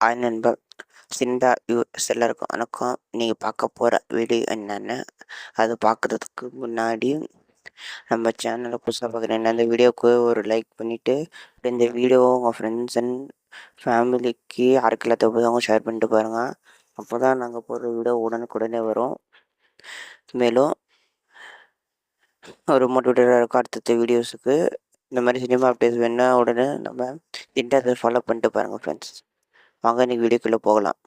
Hi நண்பா, சிந்தா எல்லாருக்கும் வணக்கம். நீங்கள் பார்க்க போகிற வீடியோ என்னென்னு அது பார்க்குறதுக்கு முன்னாடி நம்ம சேனலை புதுசாக பார்க்குறேன். அந்த வீடியோவுக்கு ஒரு லைக் பண்ணிவிட்டு இந்த வீடியோவை உங்கள் ஃப்ரெண்ட்ஸ் அண்ட் ஃபேமிலிக்கு யாருக்கு இல்லாத அவங்க ஷேர் பண்ணிட்டு பாருங்கள். அப்போ தான் நாங்கள் போடுற வீடியோ உடனுக்குடனே வரும். மேலும் ஒரு மோட்டிவேட்டடாக இருக்கும் அடுத்தடுத்த வீடியோஸுக்கு. இந்த மாதிரி சினிமா அப்டேட்ஸ் வேணுன்னா உடனே நம்ம இன்டர்நெட்டை ஃபாலோ பண்ணிட்டு பாருங்கள் ஃப்ரெண்ட்ஸ். வாங்க இன்றைக்கி வீடியோக்குள்ளே போகலாம்.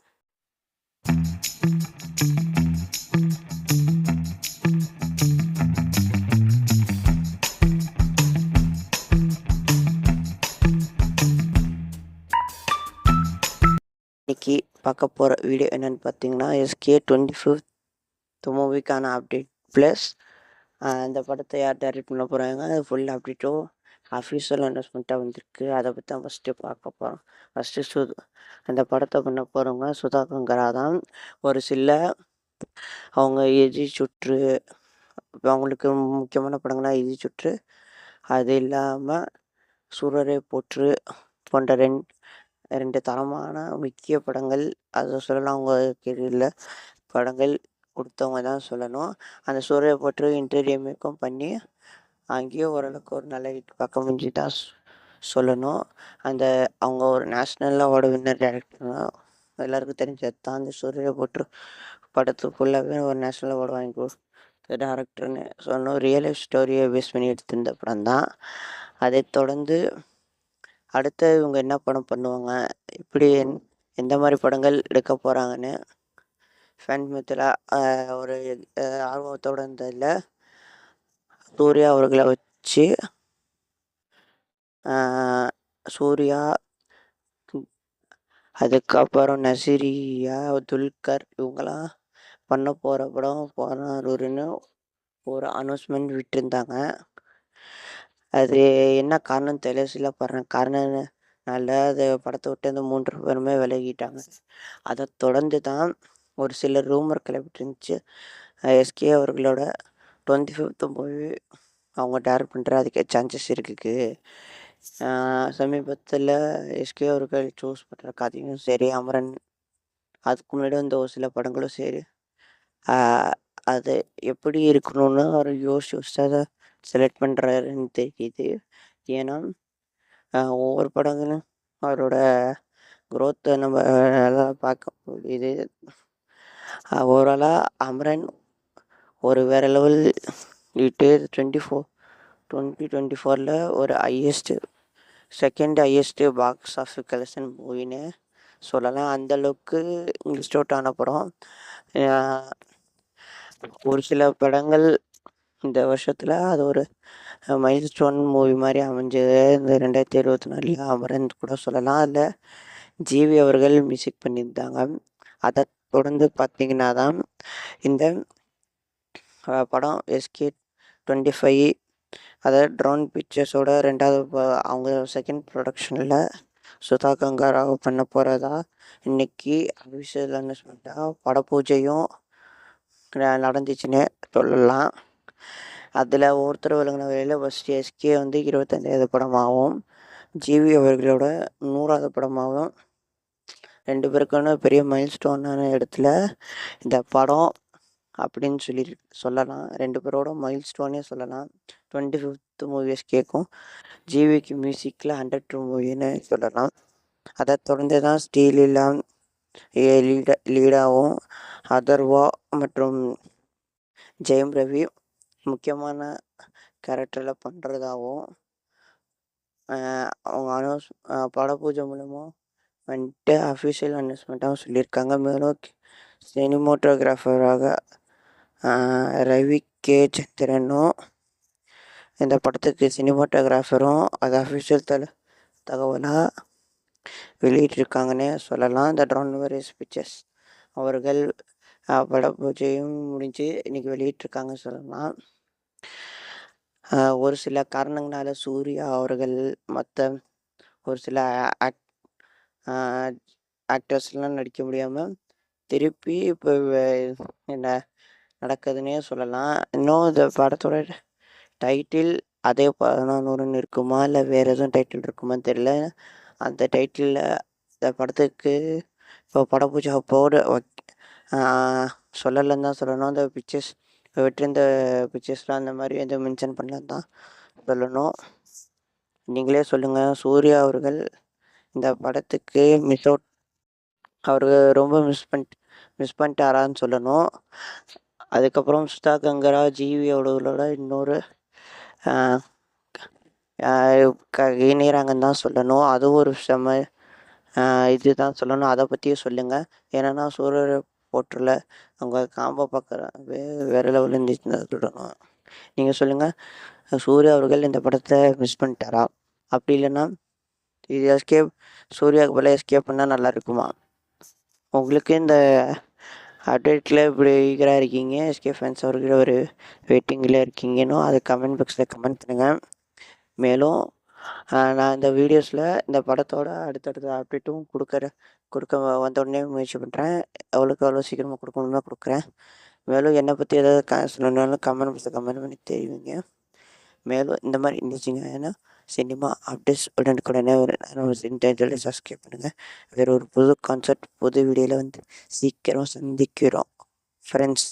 இன்றைக்கி பார்க்க போகிற வீடியோ என்னென்னு பார்த்தீங்கன்னா, SK 25th மூவிக்கான அப்டேட் ப்ளஸ் இந்த படத்தை யார் டைரக்ட் பண்ண போகிறாங்க, அது ஃபுல் அப்டேட்டோ அஃபிஷியல் அனௌன்ஸ்மெண்ட்டாக வந்திருக்கு. அதை பற்றி தான் ஃபஸ்ட்டு பார்க்க போகிறோம். ஃபஸ்ட்டு அந்த படத்தை பண்ண போகிறவங்க சுதா கங்கரா தான். ஒரு சில அவங்க எஜி சுற்று, அவங்களுக்கு முக்கியமான படங்கள்லாம் எஜி சுற்று, அது இல்லாமல் சூரரை போற்று போன்ற ரெண்டு தரமான முக்கிய படங்கள், அதை சொல்லலாம். அவங்க கீழில் படங்கள் கொடுத்தவங்க தான் சொல்லணும். அந்த சூரரை போற்று இன்டர்வியூமேக்கும் பண்ணி அங்கேயும் ஓரளவுக்கு ஒரு நல்ல ஹிட் பார்க்க முடிஞ்சு தான் சொல்லணும். அவங்க ஒரு நேஷ்னல் அவார்டு வின்னர் டேரக்டர்னா எல்லாருக்கும் தெரிஞ்சது தான். அந்த சூரரை போற்று படத்துக்கு ஃபுல்லாகவே ஒரு நேஷ்னல் அவார்டு வாங்கி கொடுத்த டேரக்டர்னு சொல்லணும். ரியல் லைஃப் ஸ்டோரியை பேஸ் பண்ணி எடுத்திருந்த படம் தான். அதை தொடர்ந்து அடுத்து இவங்க என்ன படம் பண்ணுவாங்க, இப்படி எந்த மாதிரி படங்கள் எடுக்க போகிறாங்கன்னு ஃபேன் மத்தியில் ஒரு ஆர்வத்தோடு இருந்ததில் சூர்யா அவர்களை வச்சு சூர்யா, அதுக்கப்புறம் நசீரியா, துல்கர் இவங்கெல்லாம் பண்ண போகிற படம் போனாருன்னு ஒரு அனௌன்ஸ்மெண்ட் விட்டுருந்தாங்க. அது என்ன காரணம் தெரியல. சில காரணனால அது படத்தை விட்டு அந்த 3 பேருமே விலகிட்டாங்க. அதை தொடர்ந்து தான் ஒரு சில ரூமர் கிளப்பிட்டு இருந்துச்சு. SK அவர்களோட 25th மூவி அவங்க டைரக்ட் பண்ணுற அதுக்கு சான்சஸ் இருக்குது. சமீபத்தில் SK அவர்கள் சூஸ் பண்ணுற கதையும் சரி, அமரன் அதுக்கு முன்னாடி வந்து ஒரு சில படங்களும் சரி, அது எப்படி இருக்கணும்னு அவர் யோசிச்சு அதை செலக்ட் பண்ணுறாருன்னு தெரியுது. ஏன்னா ஒவ்வொரு படங்களும் அவரோட க்ரோத்தை நம்ம நல்லா பார்க்க முடியுது. ஓவராலாக அமரன் ஒரு வேறு லெவல் இட்டு 2024 ஒரு second highest box office collection மூவின்னு சொல்லலாம். அந்தளவுக்கு லிஸ்ட் அவுட் ஆன படம். ஒரு சில படங்கள் இந்த வருஷத்தில் அது ஒரு மைல் ஸ்டோன் மூவி மாதிரி அமைஞ்சது. இந்த 2024 அமரன் கூட சொல்லலாம். அதில் ஜிவி அவர்கள் மியூசிக் பண்ணியிருந்தாங்க. அதை தொடர்ந்து பார்த்திங்கன்னா தான் இந்த படம் SK 25 அதாவது ட்ரோன் பிக்சர்ஸோட 2வது அவங்க செகண்ட் ப்ரொடக்ஷனில் சுதா கங்காராவை பண்ண போகிறதா இன்றைக்கி அபிஷியல் அனௌன்ஸ்மெண்ட்டாக படப்பூஜையும் நடந்துச்சுன்னு சொல்லலாம். அதில் ஒருத்தர் விளங்கின வகையில் ஃபஸ்ட்டு SK வந்து 25வது படமாகவும் ஜிவி அவர்களோட 100வது படமாகவும் 2 பேருக்கான பெரிய மைல் ஸ்டோனான இடத்துல இந்த படம் அப்படின்னு சொல்லலாம். 2 பேரோட மைல் ஸ்டோனே சொல்லலாம். 25th மூவி SKக்கும் ஜிவிக்கு மியூசிக்கில் 100 மூவின்னு சொல்லலாம். அதை தொடர்ந்து தான் ஸ்ரீலீலா லீடாவும் அதர்வா மற்றும் ஜெயம் ரவி முக்கியமான கேரக்டரில் பண்ணுறதாகவும் அவங்க படப்பூஜை மூலமாக வந்துட்டு அஃபிஷியல் அனௌன்ஸ்மெண்ட்டாகவும் சொல்லியிருக்காங்க. மேலும் சினிமோட்டோகிராஃபராக ரவி கே சந்திரனும் இந்த படத்துக்கு சினிமோட்டோகிராஃபரும் அது அஃபிஷியல் தகவலாக வெளியிட்டிருக்காங்கன்னே சொல்லலாம். இந்த ட்ரோன் வேரியஸ் பிக்சர்ஸ் அவர்கள் படப்பூஜையும் முடிஞ்சு இன்றைக்கி வெளியிட்டிருக்காங்க சொல்லலாம். ஒரு சில காரணங்களால் சூர்யா அவர்கள் மற்ற ஒரு சில ஆக்டர்ஸ்லாம் நடிக்க முடியாமல் திருப்பி இப்போ என்ன நடக்குதுன்னே சொல்லலாம். இன்னும் இந்த படத்தோட டைட்டில் அதே 11 இருக்குமா இல்லை வேறு எதுவும் டைட்டில் இருக்குமான்னு தெரியல. அந்த டைட்டிலில் இந்த படத்துக்கு இப்போ படப்பூஜை அப்போடு சொல்லலைன்னு தான் சொல்லணும். அந்த பிக்சர்ஸ் விட்டிருந்த பிக்சர்ஸ்லாம் அந்த மாதிரி எதுவும் மென்ஷன் பண்ணலன்னு தான் சொல்லணும். நீங்களே சொல்லுங்கள், சூர்யா அவர்கள் இந்த படத்துக்கு அவரு ரொம்ப மிஸ் பண்ணிட்டாரான்னு சொல்லணும். அதுக்கப்புறம் சுதா கங்கரா, ஜிவி அவர்களோட இன்னொரு இணையறாங்கன்னு தான் சொல்லணும். அதுவும் ஒரு செம்ம இதுதான் சொல்லணும். அதை பற்றியும் சொல்லுங்கள். ஏன்னா சூரியரை போட்டில் அவங்க காம்போ பார்க்குற வேறு லெவலில் இருந்துச்சுன்னு சொல்லணும். நீங்கள் சொல்லுங்கள், சூர்யா அவர்கள் இந்த படத்தை மிஸ் பண்ணிட்டாரா? அப்படி இல்லைன்னா இது எஸ்கேப் சூர்யாவுக்கு போல எஸ்கேப் பண்ணால் நல்லா இருக்குமா? உங்களுக்கு இந்த அப்டேட்டில் இப்படி ஈகராக இருக்கீங்க, எஸ்கே ஃபேன்ஸ் அவர்கள் ஒரு வெயிட்டிங்கில் இருக்கீங்கன்னு அது கமெண்ட் பாக்ஸில் கமெண்ட் பண்ணுங்கள். மேலும் நான் இந்த வீடியோஸில் இந்த படத்தோட அடுத்தடுத்த அப்டேட்டும் கொடுக்க வந்தோடனே முயற்சி பண்ணுறேன். அவ்வளோ சீக்கிரமாக கொடுக்கணும்னா கொடுக்குறேன். மேலும் என்னை பற்றி ஏதாவது சொல்லணுன்னாலும் கமெண்ட் பாக்ஸில் கமெண்ட் பண்ணி தெரிவிங்க. மேலும் இந்த மாதிரி இருந்துச்சுங்கன்னா சினிமா அப்டேட்ஸ் உடனுக்குடனே சப்ஸ்கிரைப் பண்ணுங்கள். வேறு ஒரு புது கான்செப்ட் புது வீடியோவில் வந்து சீக்கிரம் சந்திக்கிறோம் ஃப்ரெண்ட்ஸ்.